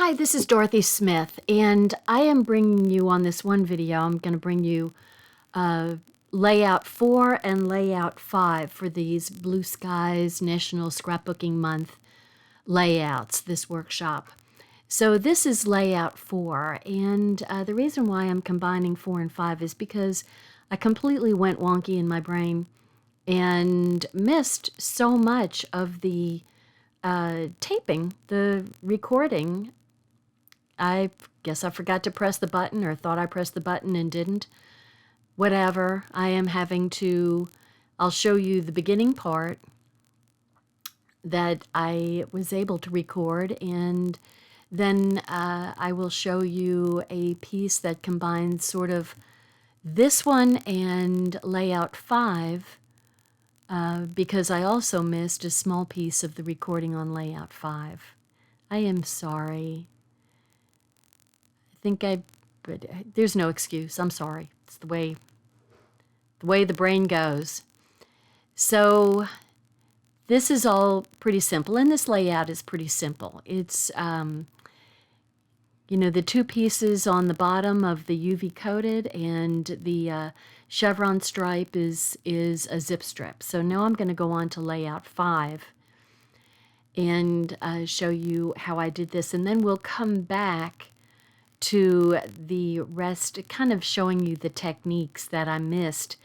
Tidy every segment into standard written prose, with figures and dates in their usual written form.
Hi, this is Dorothy Smith, and I am bringing you on this one video. I'm going to bring you layout 4 and layout 5 for these Blue Skies National Scrapbooking Month layouts, this workshop. So this is layout 4, and the reason why I'm combining 4 and 5 is because I completely went wonky in my brain and missed so much of the taping, the recording. I guess I forgot to press the button or thought I pressed the button and didn't. Whatever, I'll show you the beginning part that I was able to record, and then I will show you a piece that combines sort of this one and layout 5 because I also missed a small piece of the recording on layout 5. I am sorry. But there's no excuse. I'm sorry. It's the way the brain goes. So this is all pretty simple, and this layout is pretty simple. It's the two pieces on the bottom of the UV coated, and the chevron stripe is a zip strip. So now I'm going to go on to layout 5 and show you how I did this, and then we'll come back to the rest, kind of showing you the techniques that I missed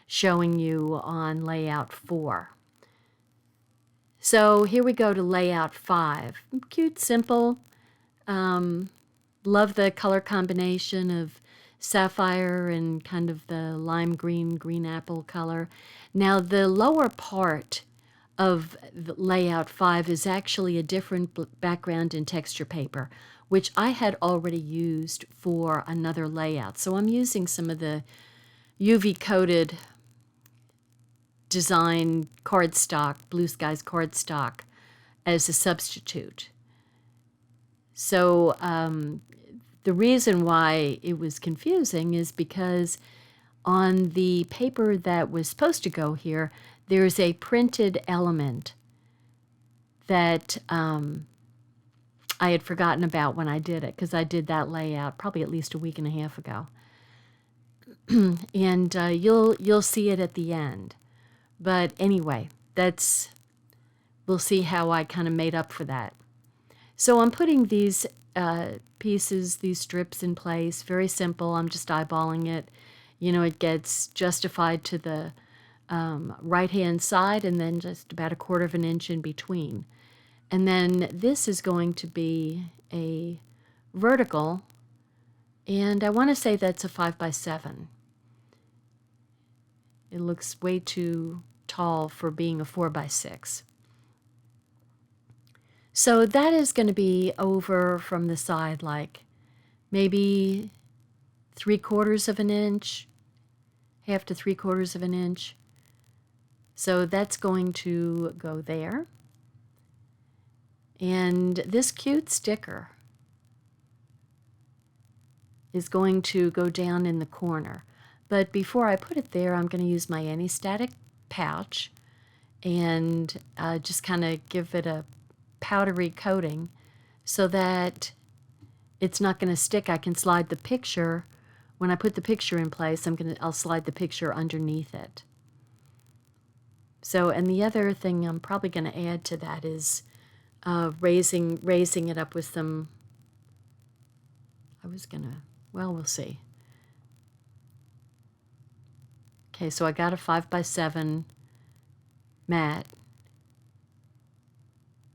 showing you on layout 4. So here we go to layout 5. Cute, simple. Love the color combination of sapphire and kind of the lime green, green apple color. Now the lower part of the layout 5 is actually a different background and texture paper, which I had already used for another layout. So I'm using some of the UV coated design cardstock, Blue Skies cardstock, as a substitute. So the reason why it was confusing is because on the paper that was supposed to go here, there's a printed element that I had forgotten about when I did it, because I did that layout probably at least a week and a half ago. And you'll see it at the end. But anyway, we'll see how I kind of made up for that. So I'm putting these pieces, these strips in place. Very simple. I'm just eyeballing it. It gets justified to the right-hand side, and then just about 1/4 of an inch in between. And then this is going to be a vertical, and I want to say that's a 5x7. It looks way too tall for being a 4x6. So that is going to be over from the side, like maybe 3/4 of an inch, 1/2 to 3/4 of an inch. So that's going to go there. And this cute sticker is going to go down in the corner. But before I put it there, I'm going to use my anti-static pouch and just kind of give it a powdery coating so that it's not going to stick. I can slide the picture. When I put the picture in place, I'll slide the picture underneath it. So, and the other thing I'm probably going to add to that is raising it up with some, we'll see. Okay, so I got a 5x7 matte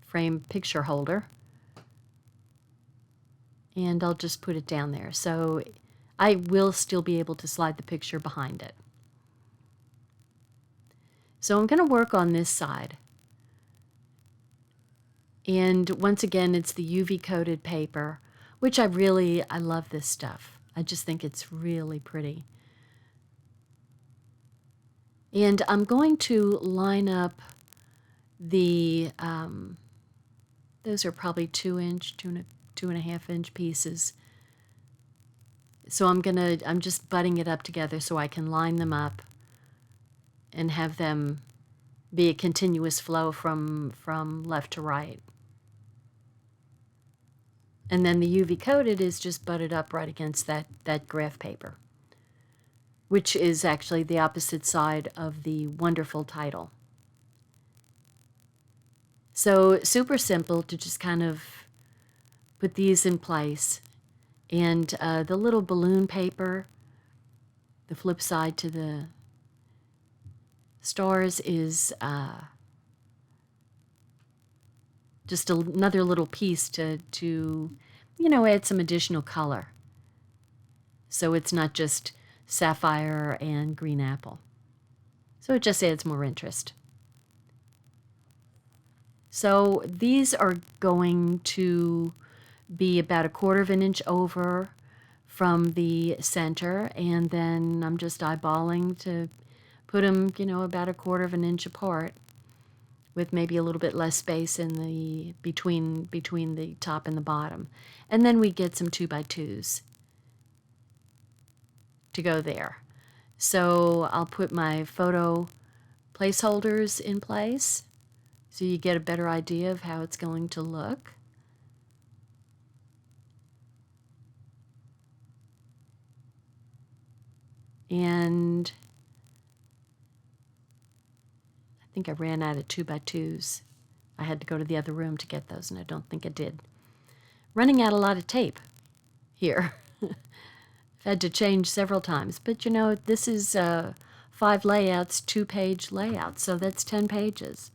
frame picture holder, and I'll just put it down there. So I will still be able to slide the picture behind it. So I'm going to work on this side. And once again, it's the UV coated paper, which I love this stuff. I just think it's really pretty. And I'm going to line up the, those are probably 2-inch, 2.5 inch pieces. So I'm just butting it up together so I can line them up and have them be a continuous flow from left to right. And then the UV coated is just butted up right against that graph paper, which is actually the opposite side of the wonderful title. So super simple to just kind of put these in place. And the little balloon paper, the flip side to the stars, is just another little piece to add some additional color. So it's not just sapphire and green apple. So it just adds more interest. So these are going to be about 1/4 of an inch over from the center, and then I'm just eyeballing to put them, about 1/4 of an inch apart, with maybe a little bit less space in the between the top and the bottom. And then we get some 2x2s to go there. So I'll put my photo placeholders in place so you get a better idea of how it's going to look. And I think I ran out of 2x2s. I had to go to the other room to get those, and I don't think I did. Running out a lot of tape here. I've had to change several times. But this is 5 layouts, 2-page layouts, so that's 10 pages.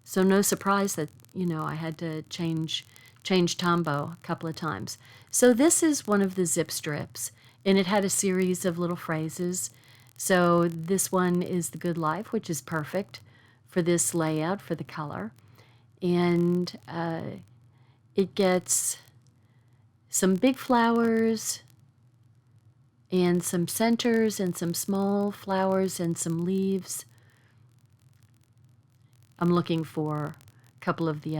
So no surprise that, I had to change Tombow a couple of times. So this is one of the zip strips, and it had a series of little phrases. So this one is The Good Life, which is perfect for this layout, for the color. And it gets some big flowers and some centers and some small flowers and some leaves. I'm looking for a couple of the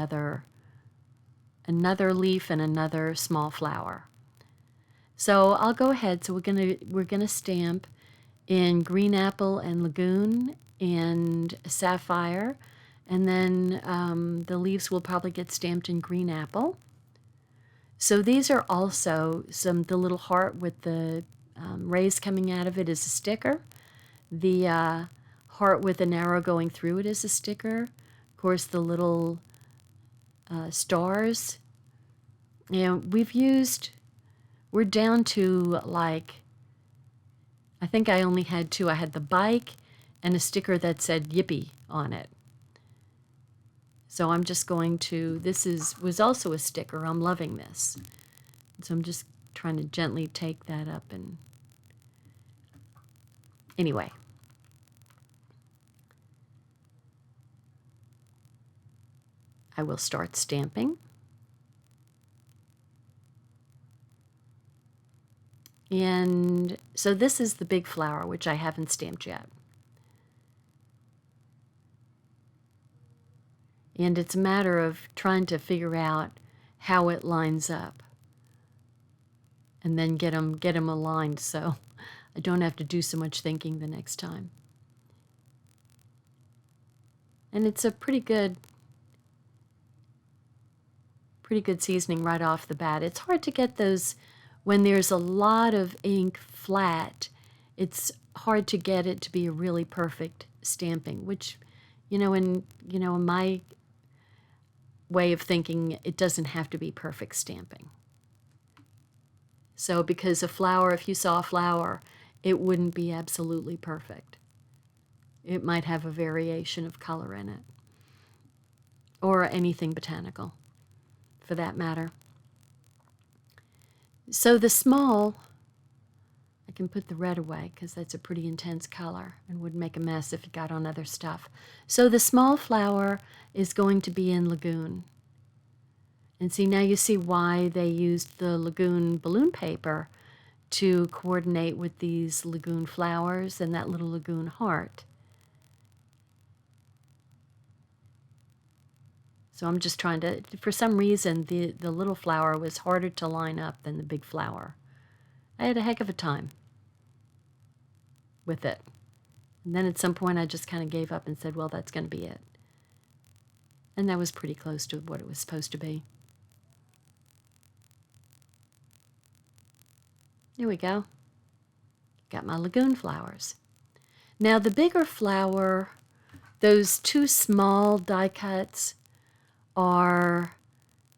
another leaf and another small flower. So I'll go ahead. So we're gonna stamp in green apple and lagoon and sapphire, and then the leaves will probably get stamped in green apple. So these are also the little heart with the rays coming out of it is a sticker. The heart with an arrow going through it is a sticker. Of course, the little stars. And we're down to I think I only had 2. I had the bike and a sticker that said Yippee on it. So I'm just going to, was also a sticker. I'm loving this. So I'm just trying to gently take that up and, anyway. I will start stamping. And so this is the big flower, which I haven't stamped yet. And it's a matter of trying to figure out how it lines up and then get them aligned so I don't have to do so much thinking the next time. And it's a pretty good seasoning right off the bat. It's hard to get those when there's a lot of ink flat. It's hard to get it to be a really perfect stamping, which, in my way of thinking, it doesn't have to be perfect stamping. So because a flower, if you saw a flower, it wouldn't be absolutely perfect. It might have a variation of color in it, or anything botanical, for that matter. So the small, I can put the red away because that's a pretty intense color and would make a mess if it got on other stuff. So the small flower is going to be in lagoon. And see, now you see why they used the lagoon balloon paper to coordinate with these lagoon flowers and that little lagoon heart. So I'm just trying to, for some reason, the little flower was harder to line up than the big flower. I had a heck of a time with it. And then at some point I just kind of gave up and said, well, that's going to be it. And that was pretty close to what it was supposed to be. There we go. Got my lagoon flowers. Now the bigger flower, those two small die cuts are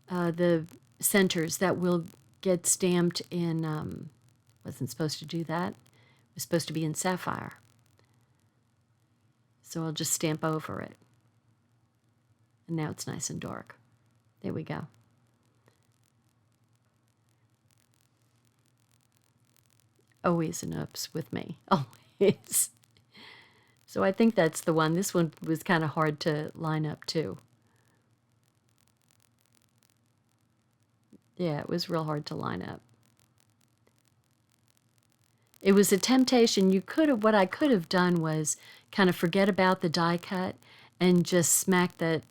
the centers that will get stamped in, wasn't supposed to do that. It was supposed to be in sapphire. So I'll just stamp over it. And now it's nice and dark. There we go. Always an oops with me. Always. So I think that's the one. This one was kind of hard to line up too. Yeah, it was real hard to line up. It was a temptation. What I could have done was kind of forget about the die cut and just smack that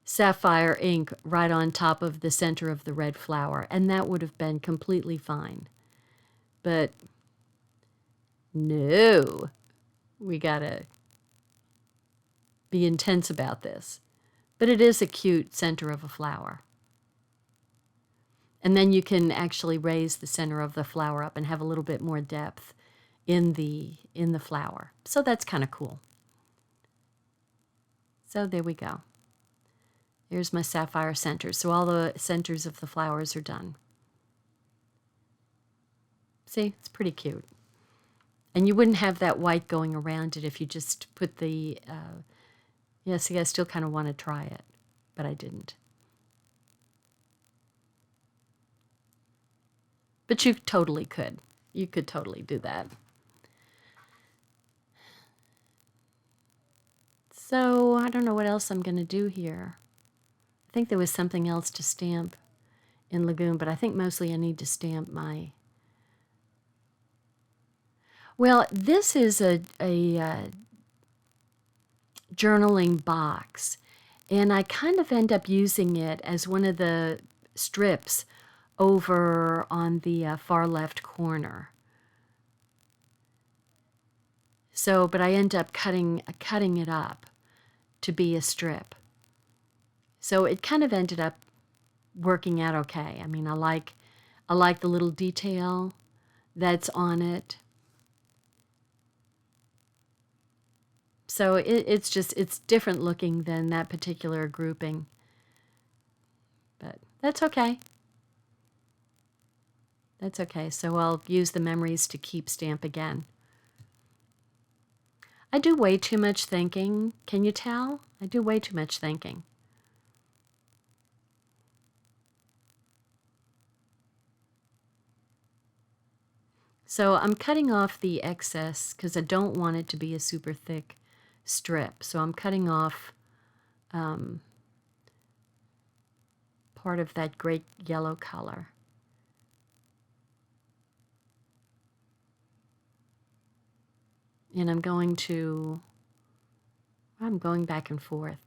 sapphire ink right on top of the center of the red flower, and that would have been completely fine. But no, we gotta be intense about this. But it is a cute center of a flower. And then you can actually raise the center of the flower up and have a little bit more depth in the flower. So that's kind of cool. So there we go. Here's my sapphire centers. So all the centers of the flowers are done. See, it's pretty cute. And you wouldn't have that white going around it if you just put the, yeah, see, I still kind of want to try it, but I didn't. But you totally could. You could totally do that. So I don't know what else I'm going to do here. I think there was something else to stamp in Lagoon, but I think mostly I need to stamp my... Well, this is a journaling box, and I kind of end up using it as one of the strips over on the far left corner. So, but I end up cutting it up to be a strip. So it kind of ended up working out okay. I mean, I like the little detail that's on it. So it's different looking than that particular grouping. But that's okay. That's okay. So I'll use the memories to keep stamp again. I do way too much thinking. Can you tell? I do way too much thinking. So I'm cutting off the excess because I don't want it to be a super thick strip. So I'm cutting off part of that great yellow color. And I'm going back and forth.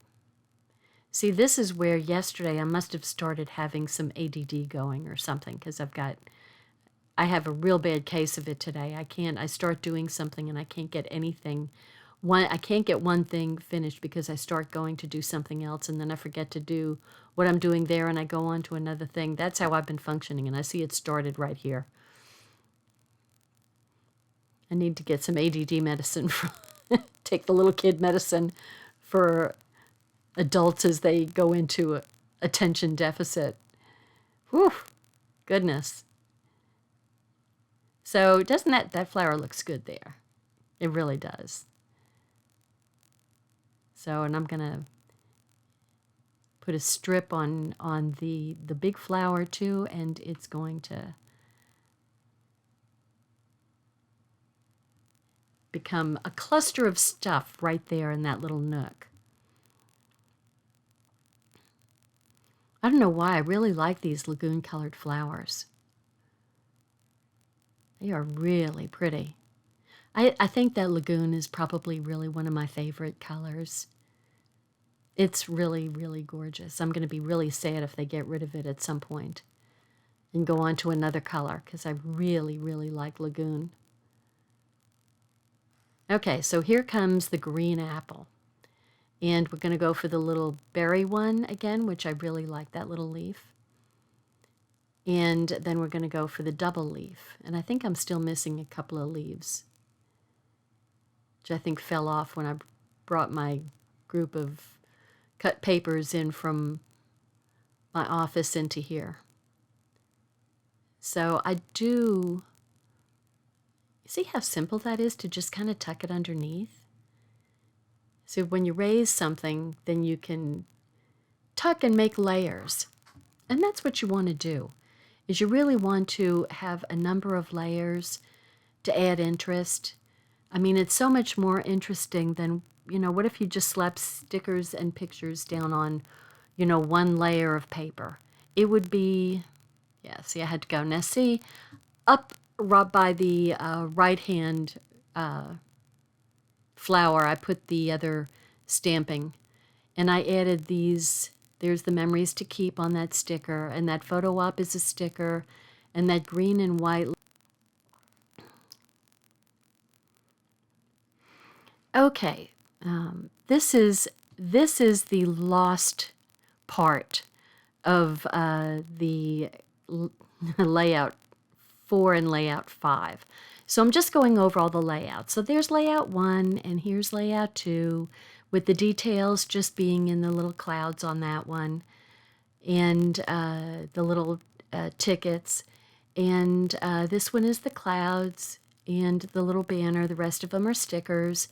See, this is where yesterday I must have started having some ADD going or something, because I have a real bad case of it today. I start doing something and I can't get anything. I can't get one thing finished because I start going to do something else and then I forget to do what I'm doing there and I go on to another thing. That's how I've been functioning, and I see it started right here. I need to get some ADD medicine, take the little kid medicine for adults as they go into attention deficit. Whew, goodness. So doesn't that flower looks good there? It really does. So, and I'm going to put a strip on the big flower too, and it's going to become a cluster of stuff right there in that little nook. I don't know why, I really like these lagoon colored flowers. They are really pretty. I think that lagoon is probably really one of my favorite colors. It's really, really gorgeous. I'm going to be really sad if they get rid of it at some point and go on to another color, because I really, really like lagoon. Okay, so here comes the green apple. And we're going to go for the little berry one again, which I really like, that little leaf. And then we're going to go for the double leaf. And I think I'm still missing a couple of leaves, which I think fell off when I brought my group of cut papers in from my office into here. So I do, see how simple that is to just kind of tuck it underneath? So when you raise something, then you can tuck and make layers. And that's what you want to do, is you really want to have a number of layers to add interest. I mean, it's so much more interesting than, what if you just slap stickers and pictures down on, one layer of paper? It would be, yeah, see, I had to go. Now see, up right by the right-hand flower, I put the other stamping, and I added these. There's the memories to keep on that sticker, and that photo op is a sticker, and that green and white. Okay, this is the lost part of the layout 4 and layout 5. So I'm just going over all the layouts. So there's layout 1 and here's layout 2, with the details just being in the little clouds on that one, and the little tickets. And this one is the clouds and the little banner. The rest of them are stickers.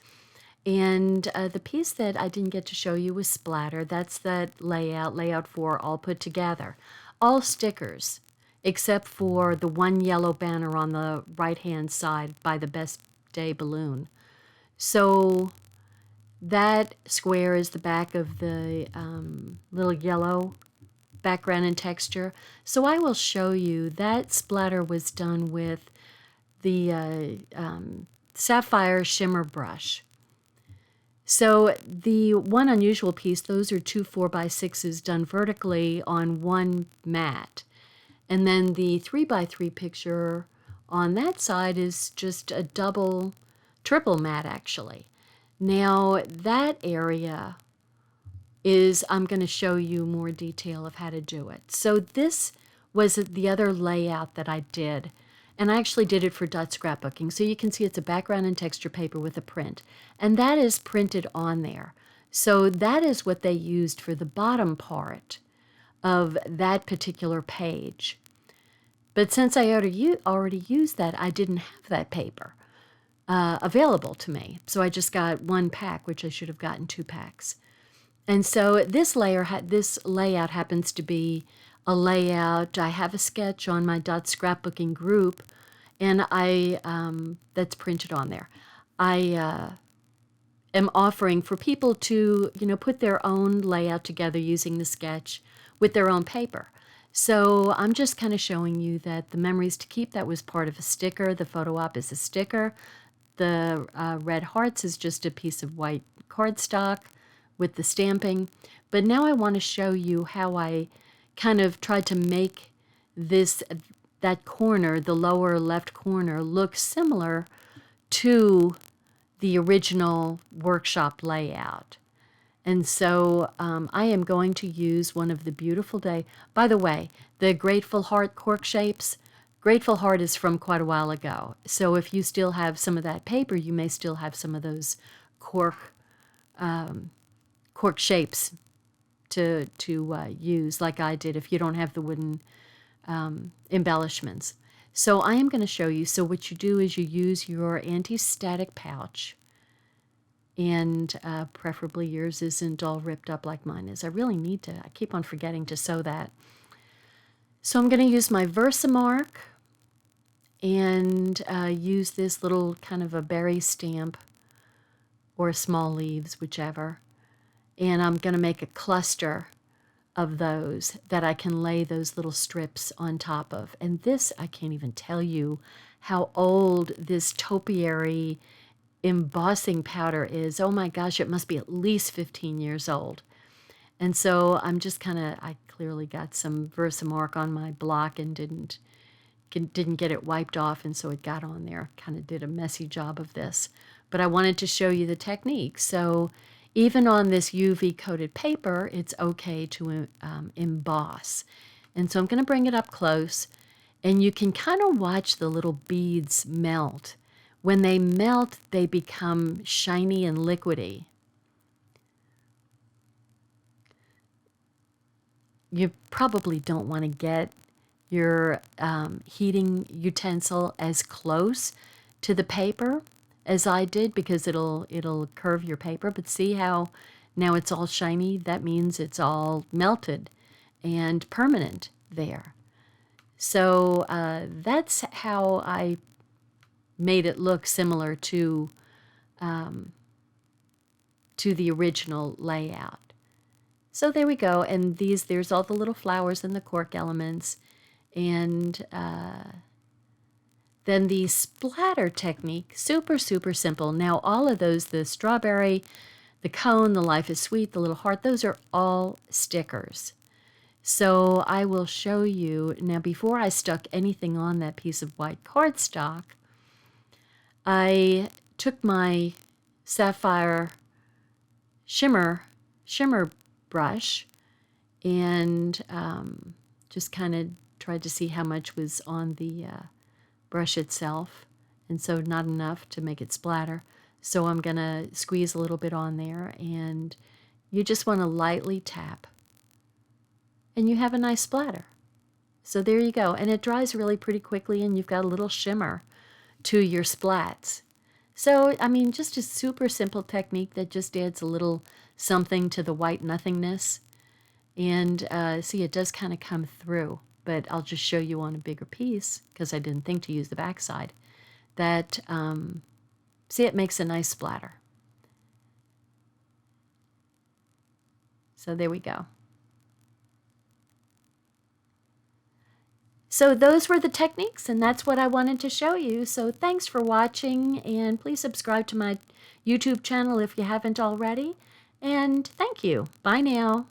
And the piece that I didn't get to show you was splatter. That's that layout 4, all put together. All stickers, except for the one yellow banner on the right-hand side by the Best Day balloon. So that square is the back of the little yellow background and texture. So I will show you that splatter was done with the sapphire shimmer brush. So the one unusual piece, those are 2 4x6s done vertically on one mat. And then the 3x3 picture on that side is just a triple mat actually. Now that area is, I'm going to show you more detail of how to do it. So this was the other layout that I did. And I actually did it for Scrapbooking. So you can see it's a background and texture paper with a print. And that is printed on there. So that is what they used for the bottom part of that particular page. But since I already used that, I didn't have that paper available to me. So I just got one pack, which I should have gotten 2 packs. And so this layout happens to be a layout. I have a sketch on my Scrapbooking group, and that's printed on there. I am offering for people to, put their own layout together using the sketch with their own paper. So I'm just kind of showing you that the memories to keep, that was part of a sticker. The photo op is a sticker. The red hearts is just a piece of white cardstock with the stamping. But now I want to show you how I kind of tried to make that corner, the lower left corner, look similar to the original workshop layout. And so I am going to use one of the beautiful day. By the way, the Grateful Heart cork shapes, Grateful Heart is from quite a while ago. So if you still have some of that paper, you may still have some of those cork shapes to use, like I did, if you don't have the wooden embellishments. So I am going to show you. So what you do is you use your anti-static pouch, and preferably yours isn't all ripped up like mine is. I really need to. I keep on forgetting to sew that. So I'm going to use my Versamark and use this little kind of a berry stamp or small leaves, whichever. And I'm going to make a cluster of those that I can lay those little strips on top of. And this, I can't even tell you how old this topiary embossing powder is. Oh my gosh, it must be at least 15 years old. And so I'm just kind of, I clearly got some Versamark on my block and didn't get it wiped off, and so it got on there. Kind of did a messy job of this. But I wanted to show you the technique. So even on this UV coated paper, it's okay to emboss. And so I'm going to bring it up close, and you can kind of watch the little beads melt. When they melt, they become shiny and liquidy. You probably don't want to get your heating utensil as close to the paper as I did, because it'll curve your paper. But see how now it's all shiny? That means it's all melted and permanent there. So that's how I made it look similar to the original layout. So there we go. And there's all the little flowers and the cork elements. And then the splatter technique, super, super simple. Now all of those, the strawberry, the cone, the life is sweet, the little heart, those are all stickers. So I will show you. Now before I stuck anything on that piece of white cardstock, I took my sapphire shimmer brush and just kind of tried to see how much was on the brush itself, and so not enough to make it splatter. So I'm going to squeeze a little bit on there, and you just want to lightly tap, and you have a nice splatter. So there you go, and it dries really pretty quickly, and you've got a little shimmer to your splats. So, I mean, just a super simple technique that just adds a little something to the white nothingness. And see, it does kind of come through, but I'll just show you on a bigger piece because I didn't think to use the backside. That, see, it makes a nice splatter. So there we go. So those were the techniques, and that's what I wanted to show you. So thanks for watching, and please subscribe to my YouTube channel if you haven't already. And thank you. Bye now.